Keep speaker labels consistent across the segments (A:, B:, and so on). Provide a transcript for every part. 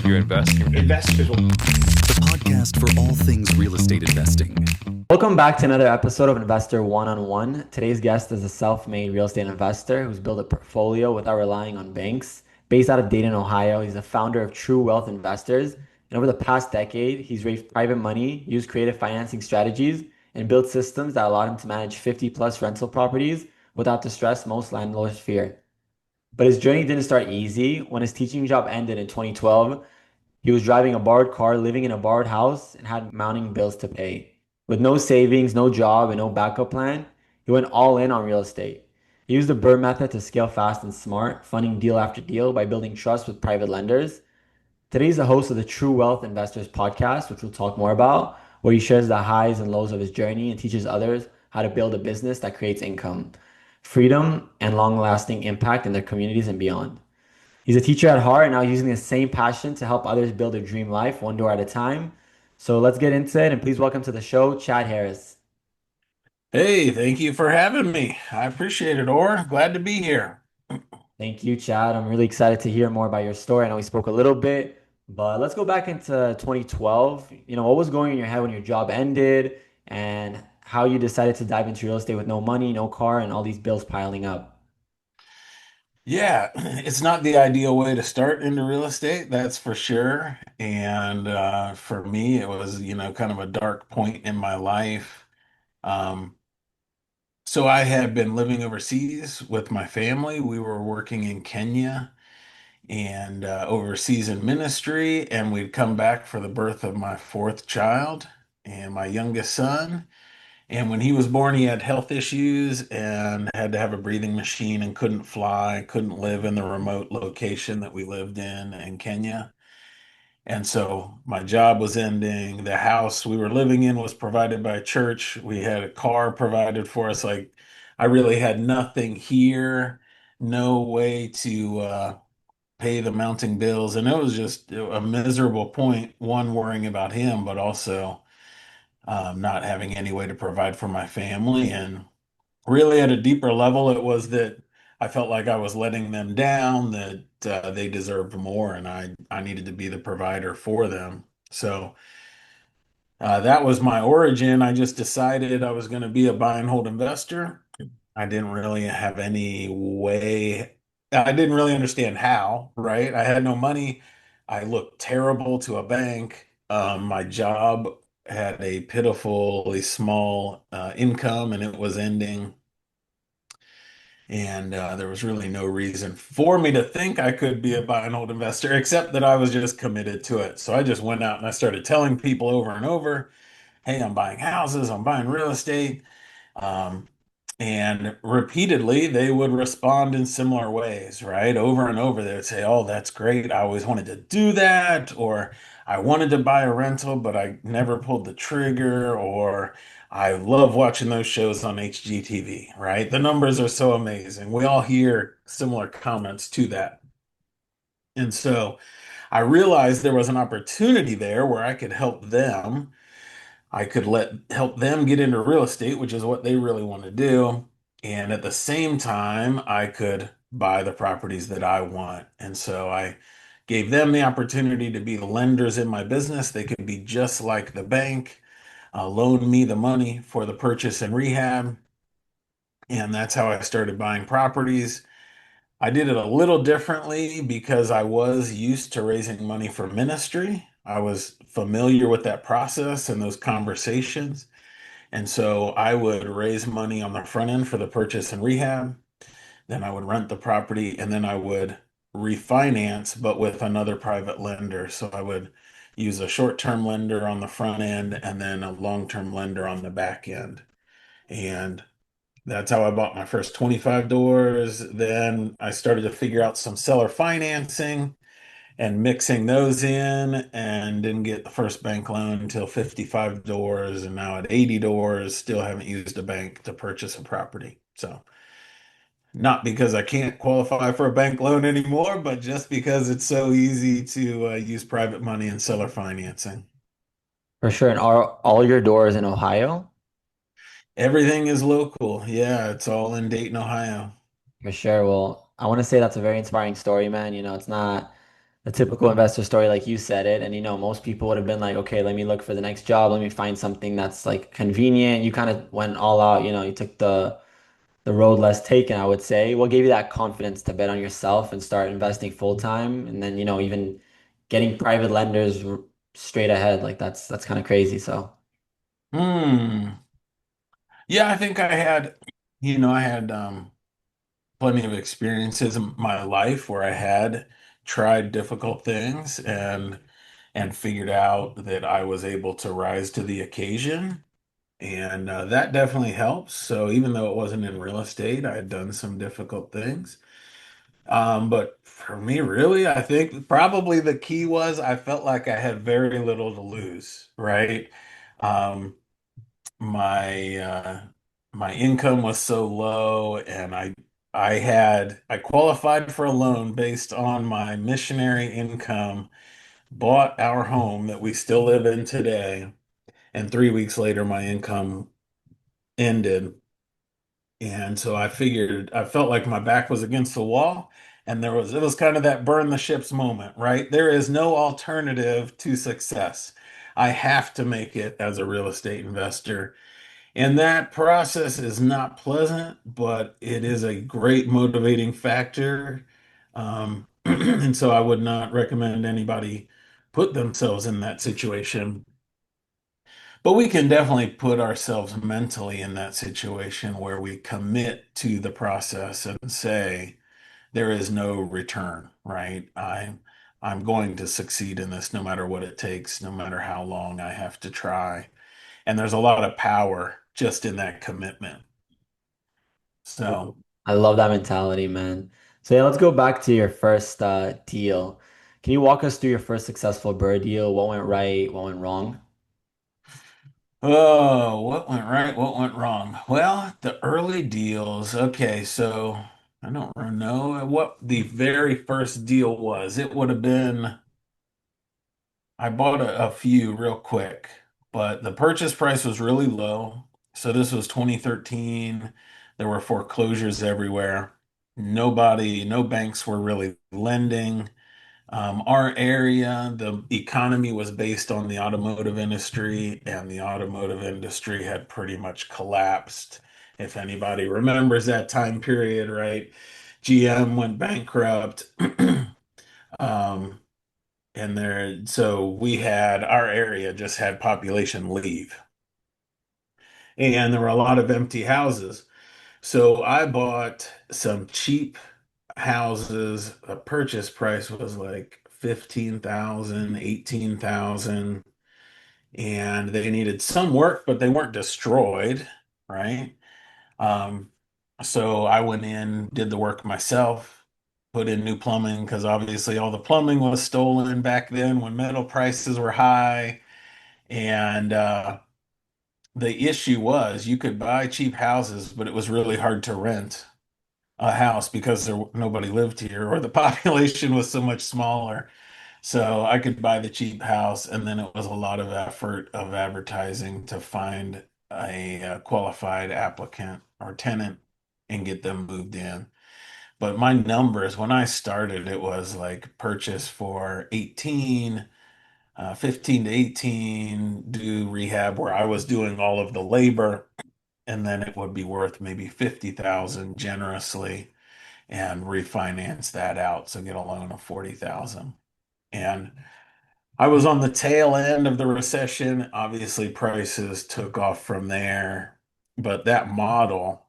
A: your investing.
B: Investors will.
C: The podcast for all things real estate investing.
D: Welcome back to another episode of Investor One-on-One. Today's guest is a self-made real estate investor who's built a portfolio without relying on banks. Based out of Dayton, Ohio, he's the founder of True Wealth Investors. And over the past decade, he's raised private money, used creative financing strategies, and built systems that allowed him to manage 50 plus rental properties without the stress most landlords fear. But his journey didn't start easy. When his teaching job ended in 2012, he was driving a borrowed car, living in a borrowed house, and had mounting bills to pay. With no savings, no job, and no backup plan, he went all in on real estate. He used the BRRRR method to scale fast and smart, funding deal after deal by building trust with private lenders. Today, he's the host of the True Wealth Investors podcast, which we'll talk more about, where he shares the highs and lows of his journey and teaches others how to build a business that creates income, freedom, and long-lasting impact in their communities and beyond. He's a teacher at heart and now using the same passion to help others build their dream life one door at a time. So let's get into it and please welcome to the show, Chad Harris.
B: Hey, thank you for having me. I appreciate it, Or. Glad to be here.
D: Thank you, Chad. I'm really excited to hear more about your story. I know we spoke a little bit, but let's go back into 2012. What was going in your head when your job ended and how you decided to dive into real estate with no money, no car, and all these bills piling up?
B: Yeah, it's not the ideal way to start into real estate, that's for sure. And for me, it was, kind of a dark point in my life. Um, so I had been living overseas with my family. We were working in Kenya and overseas in ministry, and we'd come back for the birth of my fourth child and my youngest son. And when he was born, he had health issues and had to have a breathing machine and couldn't fly, couldn't live in the remote location that we lived in Kenya. And so my job was ending. The house we were living in was provided by a church. We had a car provided for us. Like I really had nothing here, no way to pay the mounting bills. And it was just a miserable point, one, worrying about him, but also not having any way to provide for my family. And really, at a deeper level, it was that I felt like I was letting them down, that they deserved more, and I needed to be the provider for them. So that was my origin. I just decided I was going to be a buy and hold investor. I didn't really have any way. I didn't really understand how, right? I had no money. I looked terrible to a bank. My job had a pitifully small income and it was ending. And there was really no reason for me to think I could be a buy and hold investor, except that I was just committed to it. So I just went out and I started telling people over and over, hey, I'm buying houses, I'm buying real estate. Um, and repeatedly, they would respond in similar ways, right? Over and over, they would say, oh, that's great. I always wanted to do that. Or I wanted to buy a rental, but I never pulled the trigger. Or I love watching those shows on HGTV, right? The numbers are so amazing. We all hear similar comments to that. And so I realized there was an opportunity there where I could help them. I could help them get into real estate, which is what they really want to do. And at the same time, I could buy the properties that I want. And so I gave them the opportunity to be the lenders in my business. They could be just like the bank, loan me the money for the purchase and rehab. And that's how I started buying properties. I did it a little differently because I was used to raising money for ministry. I was familiar with that process and those conversations. And so I would raise money on the front end for the purchase and rehab. Then I would rent the property and then I would refinance, but with another private lender. So I would use a short-term lender on the front end and then a long-term lender on the back end. And that's how I bought my first 25 doors. Then I started to figure out some seller financing and mixing those in and didn't get the first bank loan until 55 doors. And now at 80 doors, still haven't used a bank to purchase a property. So, not because I can't qualify for a bank loan anymore, but just because it's so easy to use private money and seller financing.
D: For sure. And are all your doors in Ohio?
B: Everything is local. Yeah, it's all in Dayton, Ohio.
D: For sure. Well, I want to say that's a very inspiring story, man. It's not a typical investor story, like you said it. And most people would have been like, okay, let me look for the next job. Let me find something that's like convenient. You kind of went all out, you took the road less taken, I would say. What gave you that confidence to bet on yourself and start investing full time? And then, even getting private lenders straight ahead, like that's kind of crazy. So
B: Hmm. Yeah, I think I had plenty of experiences in my life where I had tried difficult things and figured out that I was able to rise to the occasion. And that definitely helps. So even though it wasn't in real estate, I had done some difficult things. But for me, really, I think probably the key was I felt like I had very little to lose, right? Um, my my income was so low, and I qualified for a loan based on my missionary income, bought our home that we still live in today, and 3 weeks later my income ended. And so I felt like my back was against the wall, and it was kind of that burn the ships moment, right? There is no alternative to success. I have to make it as a real estate investor. And that process is not pleasant, but it is a great motivating factor. And so I would not recommend anybody put themselves in that situation. But we can definitely put ourselves mentally in that situation where we commit to the process and say, there is no return, right? I'm going to succeed in this no matter what it takes, no matter how long I have to try. And there's a lot of power just in that commitment.
D: I love
B: So,
D: I love that mentality, man. So yeah, let's go back to your first deal. Can you walk us through your first successful BRRRR deal? What went right? What went wrong?
B: oh, what went right? What went wrong? Well, the early deals. Okay, so I don't know what the very first deal was. It would have been, I bought a few real quick, but the purchase price was really low. So this was 2013. There were foreclosures everywhere. No banks were really lending. Our area, the economy was based on the automotive industry, and the automotive industry had pretty much collapsed. If anybody remembers that time period, right? GM went bankrupt. Um, so we had our area just had population leave, and there were a lot of empty houses. So I bought some cheap houses. The purchase price was like 15,000, 18,000, and they needed some work, but they weren't destroyed, right? Um, so I went in, did the work myself, put in new plumbing because obviously all the plumbing was stolen back then when metal prices were high. And the issue was you could buy cheap houses, but it was really hard to rent a house because nobody lived here or the population was so much smaller. So I could buy the cheap house, and then it was a lot of effort of advertising to find a qualified applicant or tenant and get them moved in. But my numbers, when I started, it was like purchase for 15 to 18, do rehab where I was doing all of the labor, and then it would be worth maybe 50,000 generously and refinance that out. So get a loan of 40,000. And I was on the tail end of the recession. Obviously, prices took off from there, but that model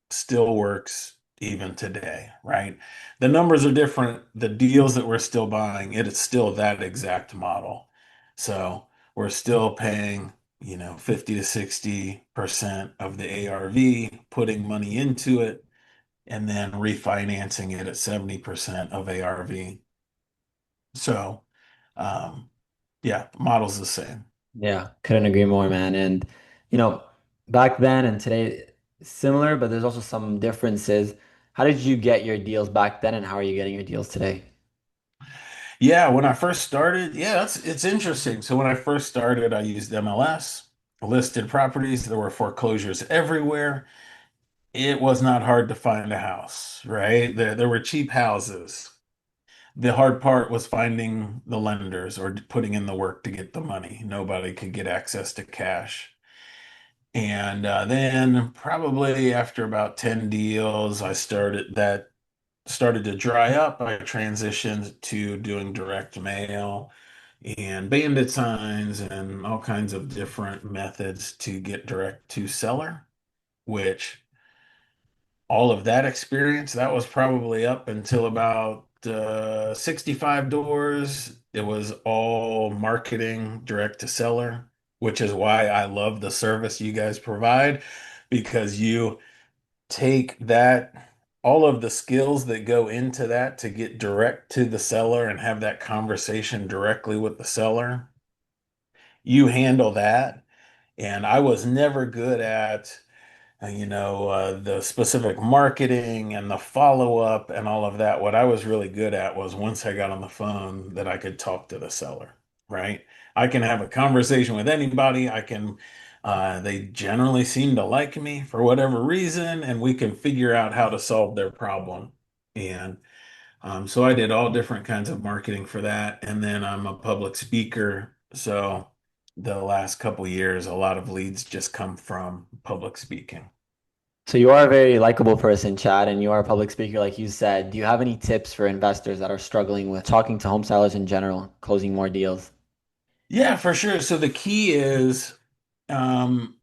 B: still works even today, right? The numbers are different. The deals that we're still buying, it is still that exact model. So we're still paying, 50 to 60% of the ARV, putting money into it, and then refinancing it at 70% of ARV. So, um, yeah, the model's the same.
D: Yeah, couldn't agree more, man. And you know, back then and today, similar, but there's also some differences. How did you get your deals back then, and how are you getting your deals today?
B: Yeah, when I first started, yeah, it's interesting. So when I first started, I used MLS, listed properties. There were foreclosures everywhere. It was not hard to find a house, right? There were cheap houses. The hard part was finding the lenders or putting in the work to get the money. Nobody could get access to cash. And then probably after about 10 deals, I started to dry up. I transitioned to doing direct mail and bandit signs and all kinds of different methods to get direct to seller, which all of that experience, that was probably up until about 65 doors. It was all marketing direct to seller, which is why I love the service you guys provide because you take that, all of the skills that go into that to get direct to the seller and have that conversation directly with the seller. You handle that. And I was never good at the specific marketing and the follow-up and all of that. What I was really good at was once I got on the phone that I could talk to the seller, right? I can have a conversation with anybody. They generally seem to like me for whatever reason, and we can figure out how to solve their problem. And so I did all different kinds of marketing for that. And then I'm a public speaker. So the last couple years, a lot of leads just come from public speaking.
D: So you are a very likable person, Chad, and you are a public speaker, like you said. Do you have any tips for investors that are struggling with talking to home sellers in general, closing more deals?
B: Yeah, for sure. So the key is um,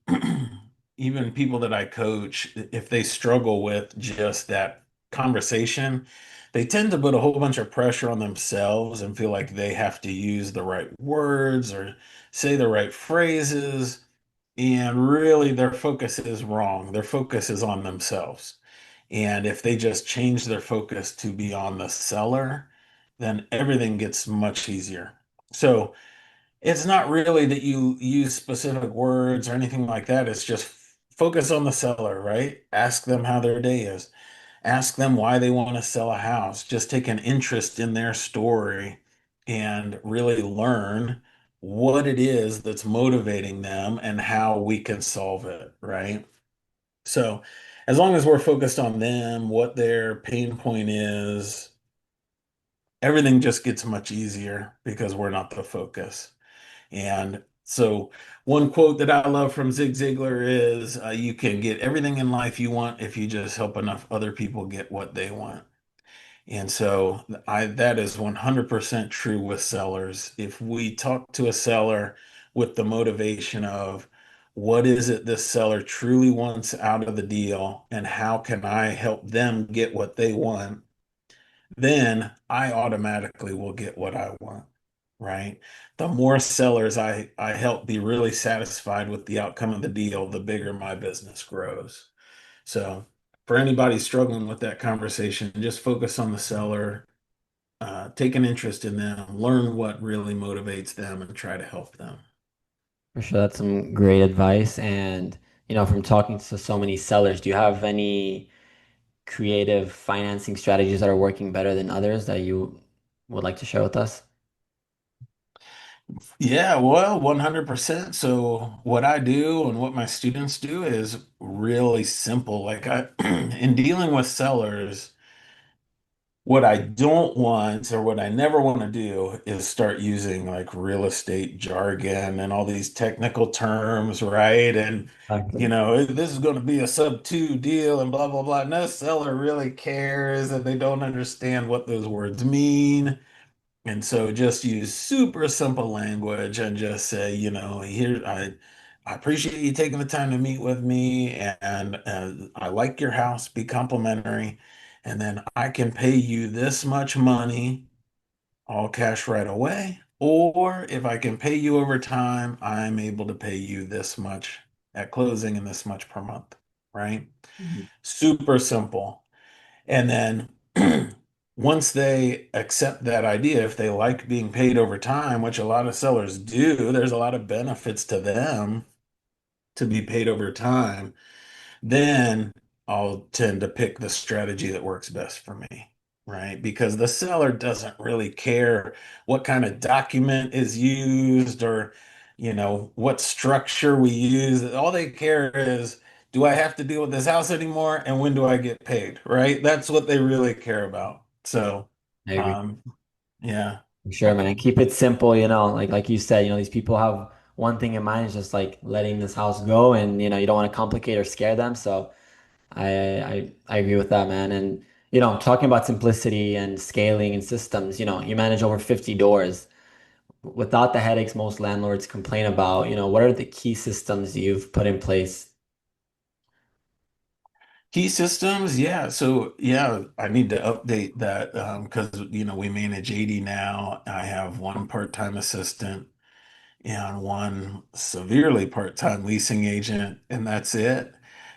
B: even people that I coach, if they struggle with just that conversation, they tend to put a whole bunch of pressure on themselves and feel like they have to use the right words or say the right phrases. And really, their focus is wrong. Their focus is on themselves. And if they just change their focus to be on the seller, then everything gets much easier. So, it's not really that you use specific words or anything like that. It's just focus on the seller, right? Ask them how their day is. Ask them why they want to sell a house. Just take an interest in their story and really learn what it is that's motivating them and how we can solve it, right? So, as long as we're focused on them, what their pain point is, everything just gets much easier because we're not the focus. And so, one quote that I love from Zig Ziglar is you can get everything in life you want if you just help enough other people get what they want. And so, that is 100% true with sellers. If we talk to a seller with the motivation of what is it this seller truly wants out of the deal and how can I help them get what they want, then I automatically will get what I want, right? The more sellers I help be really satisfied with the outcome of the deal, the bigger my business grows. So for anybody struggling with that conversation, just focus on the seller, take an interest in them, learn what really motivates them, and try to help them.
D: For sure, that's some great advice. And, from talking to so many sellers, do you have any creative financing strategies that are working better than others that you would like to share with us?
B: Yeah, well, 100%. So what I do and what my students do is really simple. In dealing with sellers, what I don't want or what I never want to do is start using like real estate jargon and all these technical terms, right? And,
D: Exactly.
B: this is going to be a sub two deal and blah, blah, blah. No seller really cares and they don't understand what those words mean. And so just use super simple language and just say, I appreciate you taking the time to meet with me and I like your house, be complimentary. And then I can pay you this much money, all cash right away. Or if I can pay you over time, I'm able to pay you this much at closing and this much per month, right?
D: Mhm.
B: Super simple. And then once they accept that idea, if they like being paid over time, which a lot of sellers do, there's a lot of benefits to them to be paid over time, then I'll tend to pick the strategy that works best for me, right? Because the seller doesn't really care what kind of document is used or, what structure we use. All they care is, do I have to deal with this house anymore? And when do I get paid, right? That's what they really care about. So,
D: I agree.
B: um, Yeah.
D: Sure, man. Keep it simple, like you said, these people have one thing in mind is just like letting this house go and you don't want to complicate or scare them. So I agree with that, man. And talking about simplicity and scaling and systems, you manage over 50 doors. Without the headaches most landlords complain about, what are the key systems you've put in place?
B: Key systems, yeah. So yeah, I need to update that because we manage 80 now. I have one part-time assistant and one severely part-time leasing agent, and that's it.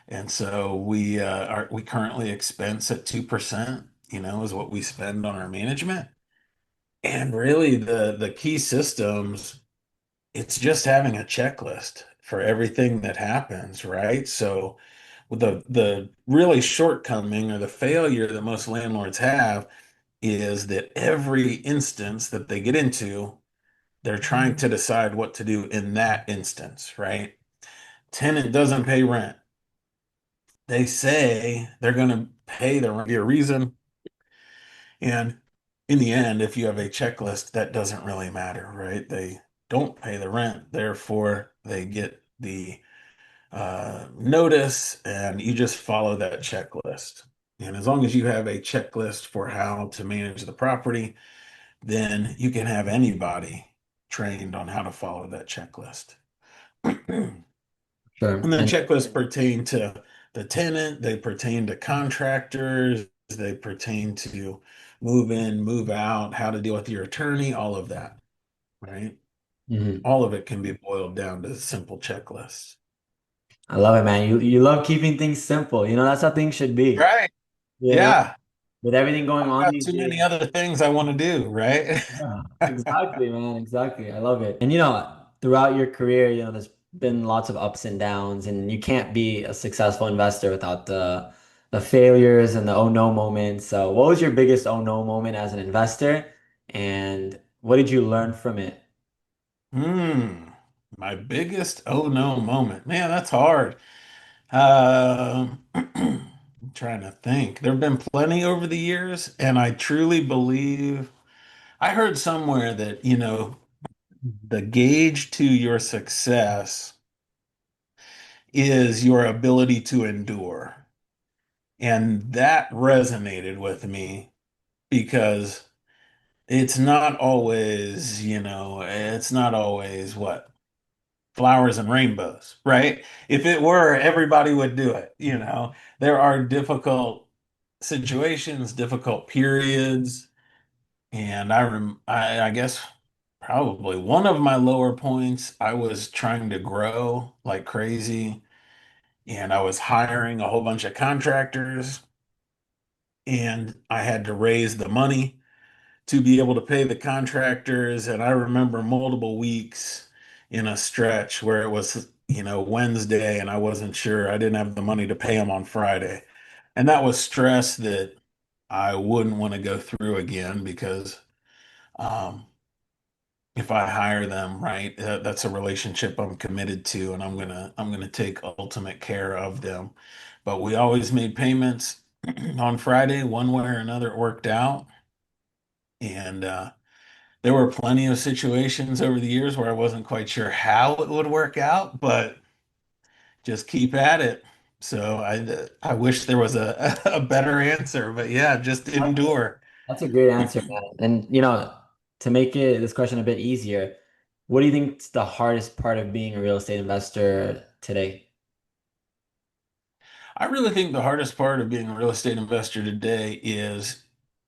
B: And so we currently expense at 2%, is what we spend on our management. And really the key systems, it's just having a checklist for everything that happens, right? So with the really shortcoming or the failure that most landlords have is that every instance that they get into, they're trying to decide what to do in that instance, right? Tenant doesn't pay rent. They say they're going to pay the rent for a reason. And in the end, if you have a checklist, that doesn't really matter, right? They don't pay the rent, therefore they get the notice, and you just follow that checklist. And as long as you have a checklist for how to manage the property, then you can have anybody trained on how to follow that checklist.
D: Sure.
B: And then
D: And
B: checklists pertain to the tenant, they pertain to contractors, they pertain to move in, move out, how to deal with your attorney, all of that, right?
D: Mhm.
B: All of it can be boiled down to simple checklists.
D: I love it, man. You love keeping things simple. That's how things should be.
B: Right.
D: You know,
B: Yeah.
D: with everything going
B: I've
D: on
B: got
D: these
B: too
D: days.
B: many other things I want to do, right?
D: Yeah, exactly, man. Exactly. I love it. And throughout your career, there's been lots of ups and downs, and you can't be a successful investor without the failures and the oh no moments. So, what was your biggest oh no moment as an investor, and what did you learn from it?
B: Hmm. My biggest oh no moment. Man, that's hard. I'm trying to think. There have been plenty over the years, and I truly believe I heard somewhere that, the gauge to your success is your ability to endure. And that resonated with me because it's not always, it's not always what flowers and rainbows, right? If it were, everybody would do it, There are difficult situations, difficult periods, and I guess probably one of my lower points, I was trying to grow like crazy, and I was hiring a whole bunch of contractors, and I had to raise the money to be able to pay the contractors. And I remember multiple weeks in a stretch where it was, Wednesday and I wasn't sure. I didn't have the money to pay them on Friday. And that was stress that I wouldn't want to go through again because um, if I hire them, right, that's a relationship I'm committed to, and I'm gonna take ultimate care of them. But we always made payments on Friday, one way or another, it worked out. And there were plenty of situations over the years where I wasn't quite sure how it would work out, but just keep at it. So I wish there was a better answer, but yeah, just endure.
D: That's a great answer, man. And to make this question a bit easier, what do you think is the hardest part of being a real estate investor today?
B: I really think the hardest part of being a real estate investor today is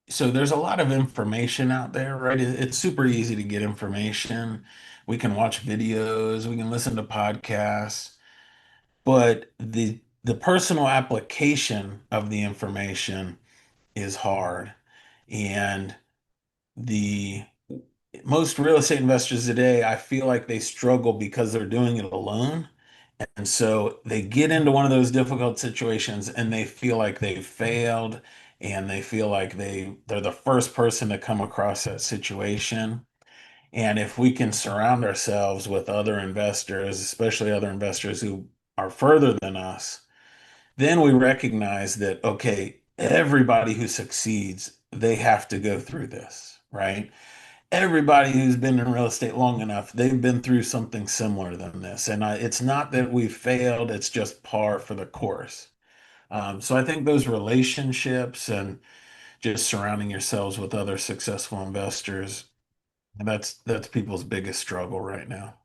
B: so there's a lot of information out there, right? It's super easy to get information. We can watch videos, we can listen to podcasts, but the personal application of the information is hard. And the most real estate investors today, I feel like they struggle because they're doing it alone. And so they get into one of those difficult situations and they feel like they've failed, and they feel like they're the first person to come across that situation. And if we can surround ourselves with other investors, especially other investors who are further than us, then we recognize that, okay, everybody who succeeds, they have to go through this, right? everybody who's been in real estate long enough, they've been through something similar than this. And it's not that we failed, it's just par for the course. So I think those relationships and just surrounding yourselves with other successful investors, that's people's biggest struggle right now.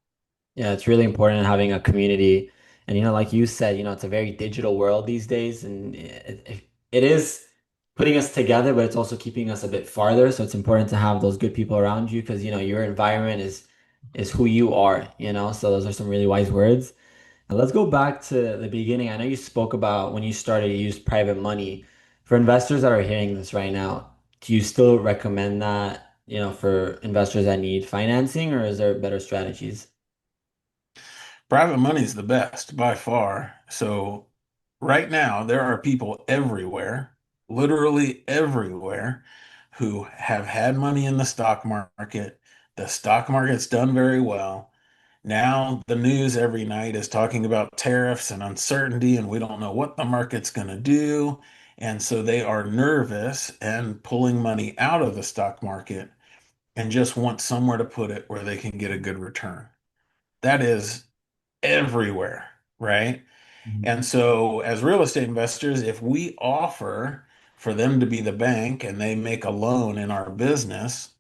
D: Yeah, it's really important having a community. And like you said, it's a very digital world these days, and it is putting us together, but it's also keeping us a bit farther. So it's important to have those good people around you because your environment is who you are, So those are some really wise words. Now let's go back to the beginning. I know you spoke about when you started to use private money. For investors that are hearing this right now, do you still recommend that, for investors that need financing, or is there better strategies?
B: Private money is the best by far. So right now, there are people everywhere, literally everywhere, who have had money in the stock market. The stock market's done very well. Now, the news every night is talking about tariffs and uncertainty, and we don't know what the market's going to do. And so they are nervous and pulling money out of the stock market and just want somewhere to put it where they can get a good return. That is everywhere, right?
D: Mhm.
B: And so, as real estate investors, if we offer for them to be the bank and they make a loan in our business,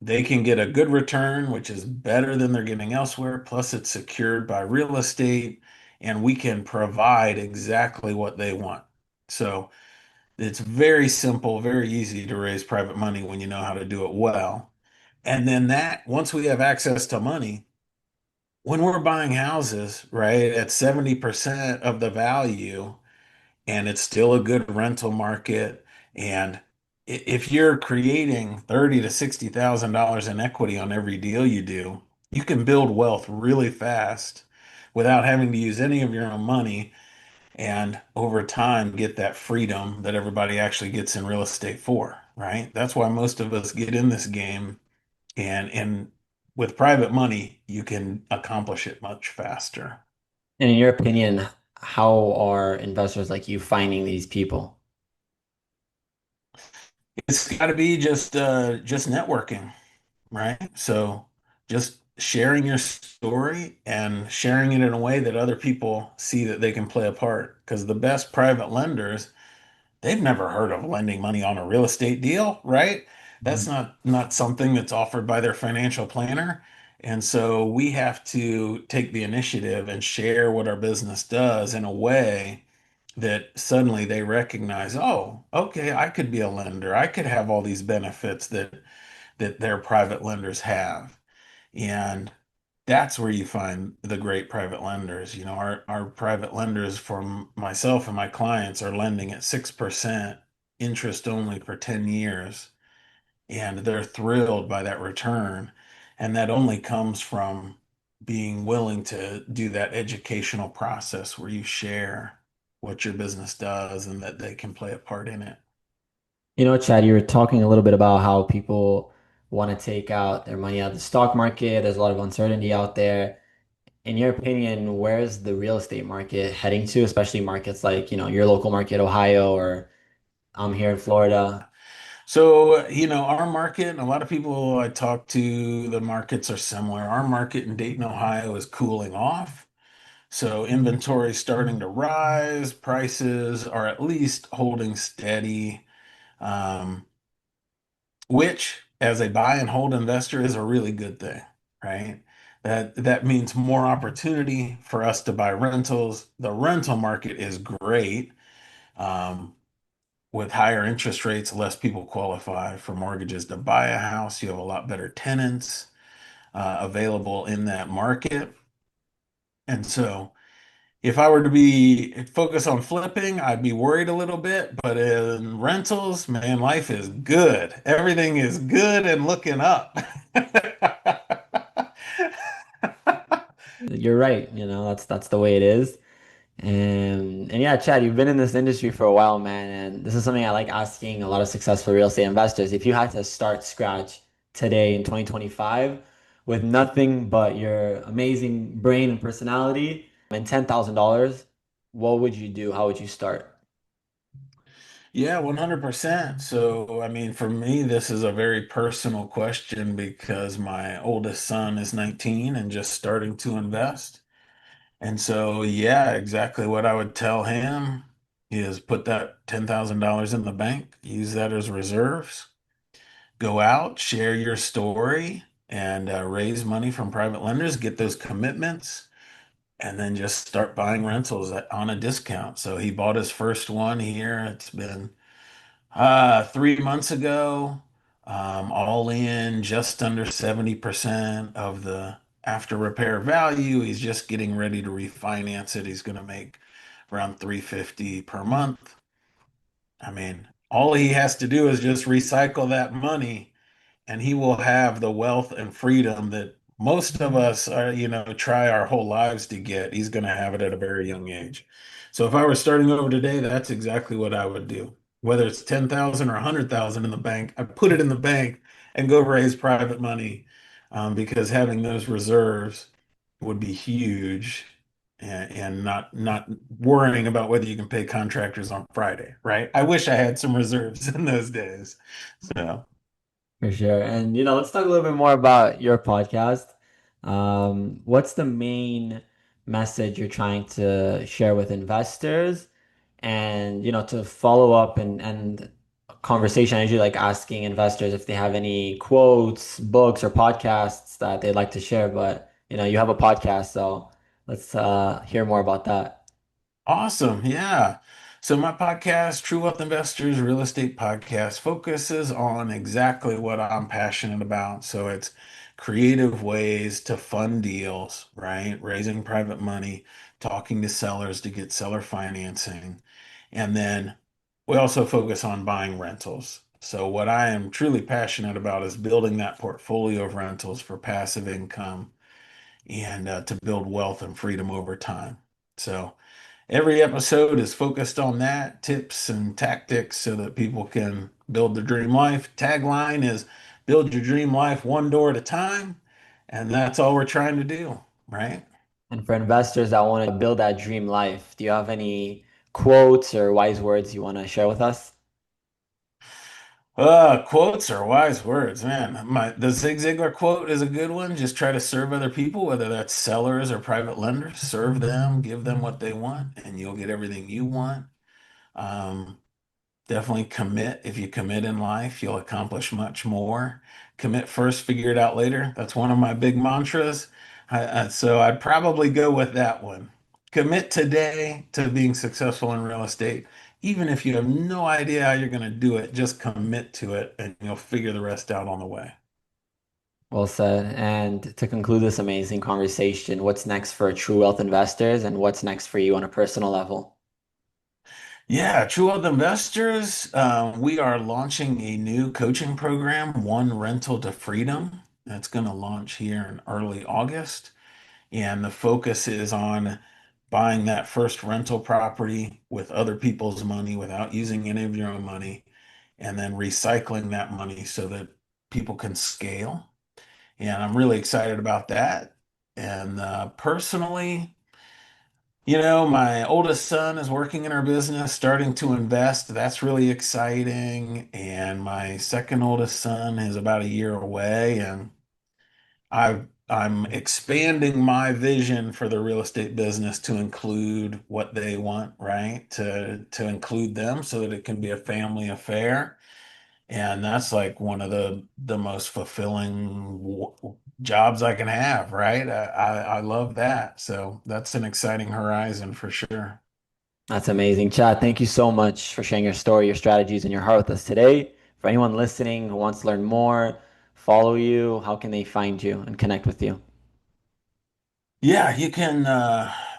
B: they can get a good return, which is better than they're getting elsewhere. Plus, it's secured by real estate, and we can provide exactly what they want. So, it's very simple, very easy to raise private money when you know how to do it well. And then once we have access to money, when we're buying houses, right, at 70% of the value, and it's still a good rental market, and if you're creating 30 to $60,000 in equity on every deal you do, you can build wealth really fast without having to use any of your own money, and over time get that freedom that everybody actually gets in real estate for, right? That's why most of us get in this game, and with private money, you can accomplish it much faster.
D: And in your opinion, how are investors like you finding these people?
B: It's got to be just networking, right? So just sharing your story and sharing it in a way that other people see that they can play a part. Because the best private lenders, they've never heard of lending money on a real estate deal, right? That's
D: Mhm.
B: not something that's offered by their financial planner. And so we have to take the initiative and share what our business does in a way that suddenly they recognize, oh, okay, I could be a lender. I could have all these benefits that their private lenders have. And that's where you find the great private lenders. Our private lenders from myself and my clients are lending at 6% interest only for 10 years. And they're thrilled by that return. And that only comes from being willing to do that educational process where you share what your business does and that they can play a part in it.
D: Chad, you were talking a little bit about how people want to take out their money out of the stock market. There's a lot of uncertainty out there. In your opinion, where's the real estate market heading to, especially markets like, your local market, Ohio, or I'm here in Florida?
B: So, our market, and a lot of people I talk to, the markets are similar. Our market in Dayton, Ohio is cooling off. So, inventory is starting to rise. Prices are at least holding steady, um, which, as a buy and hold investor, is a really good thing, right? That means more opportunity for us to buy rentals. The rental market is great. Um, with higher interest rates, less people qualify for mortgages to buy a house. You have a lot better tenants available in that market. And so, if I were to be focused on flipping, I'd be worried a little bit. But in rentals, man, life is good. Everything is good and looking up.
D: You're right. That's the way it is. And yeah, Chad, you've been in this industry for a while, man, and this is something I like asking a lot of successful real estate investors. If you had to start scratch today in 2025 with nothing but your amazing brain and personality and $10,000, what would you do? How would you start?
B: Yeah, 100%. So, I mean, for me, this is a very personal question because my oldest son is 19 and just starting to invest. And so, yeah, exactly what I would tell him is put that $10,000 in the bank, use that as reserves, go out, share your story, and raise money from private lenders, get those commitments, and then just start buying rentals on a discount. So he bought his first one here. It's been 3 months ago, all in just under 70% of the after repair value. He's just getting ready to refinance it. He's going to make around 350 per month. I mean, all he has to do is just recycle that money and he will have the wealth and freedom that most of us are, try our whole lives to get. He's going to have it at a very young age. So if I were starting over today, that's exactly what I would do. Whether it's 10,000 or 100,000 in the bank, I put it in the bank and go raise private money, because having those reserves would be huge, and not worrying about whether you can pay contractors on Friday, right? I wish I had some reserves in those days. So.
D: For sure. And let's talk a little bit more about your podcast. What's the main message you're trying to share with investors? And to follow up and conversation, I usually like asking investors if they have any quotes, books, or podcasts that they'd like to share. But you have a podcast, so let's hear more about that.
B: Awesome. Yeah. So my podcast, True Wealth Investors Real Estate Podcast, focuses on exactly what I'm passionate about. So it's creative ways to fund deals, right? Raising private money, talking to sellers to get seller financing. And then we also focus on buying rentals. So what I am truly passionate about is building that portfolio of rentals for passive income and to build wealth and freedom over time. So every episode is focused on that, tips and tactics so that people can build their dream life. Tagline is build your dream life one door at a time. And that's all we're trying to do, right?
D: And for investors that want to build that dream life, do you have any quotes or wise words you want to share with us?
B: Quotes are wise words, man. The Zig Ziglar quote is a good one. Just try to serve other people, whether that's sellers or private lenders. Serve them, give them what they want, and you'll get everything you want. Um, Definitely commit. If you commit in life, you'll accomplish much more. Commit first, figure it out later. That's one of my big mantras. So I'd probably go with that one. Commit today to being successful in real estate. Even if you have no idea how you're going to do it, just commit to it and you'll figure the rest out on the way.
D: Well said. And to conclude this amazing conversation, what's next for True Wealth Investors and what's next for you on a personal level?
B: Yeah, True Wealth Investors, we are launching a new coaching program, One Rental to Freedom. That's going to launch here in early August. And the focus is on buying that first rental property with other people's money without using any of your own money, and then recycling that money so that people can scale. And I'm really excited about that. And personally, my oldest son is working in our business, starting to invest. That's really exciting. And my second oldest son is about a year away, and I'm expanding my vision for the real estate business to include what they want, right? To include them so that it can be a family affair. And that's like one of the most fulfilling jobs I can have, right? I love that. So that's an exciting horizon for sure.
D: That's amazing. Chad, thank you so much for sharing your story, your strategies, and your heart with us today. For anyone listening who wants to learn more, follow you, how can they find you and connect with you?
B: Yeah, you can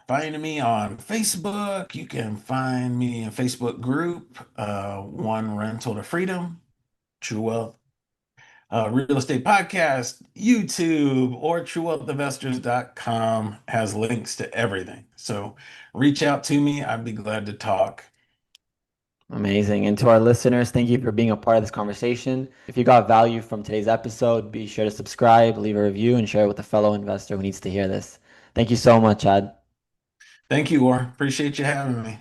B: find me on Facebook. You can find me in a Facebook group, One Rental to Freedom, True Wealth Real Estate Podcast, YouTube, or TrueWealthInvestors.com has links to everything. So reach out to me. I'd be glad to talk.
D: Amazing. And to our listeners, thank you for being a part of this conversation. If you got value from today's episode, be sure to subscribe, leave a review, and share it with a fellow investor who needs to hear this. Thank you so much, Chad.
B: Thank you, Or. Appreciate you having me.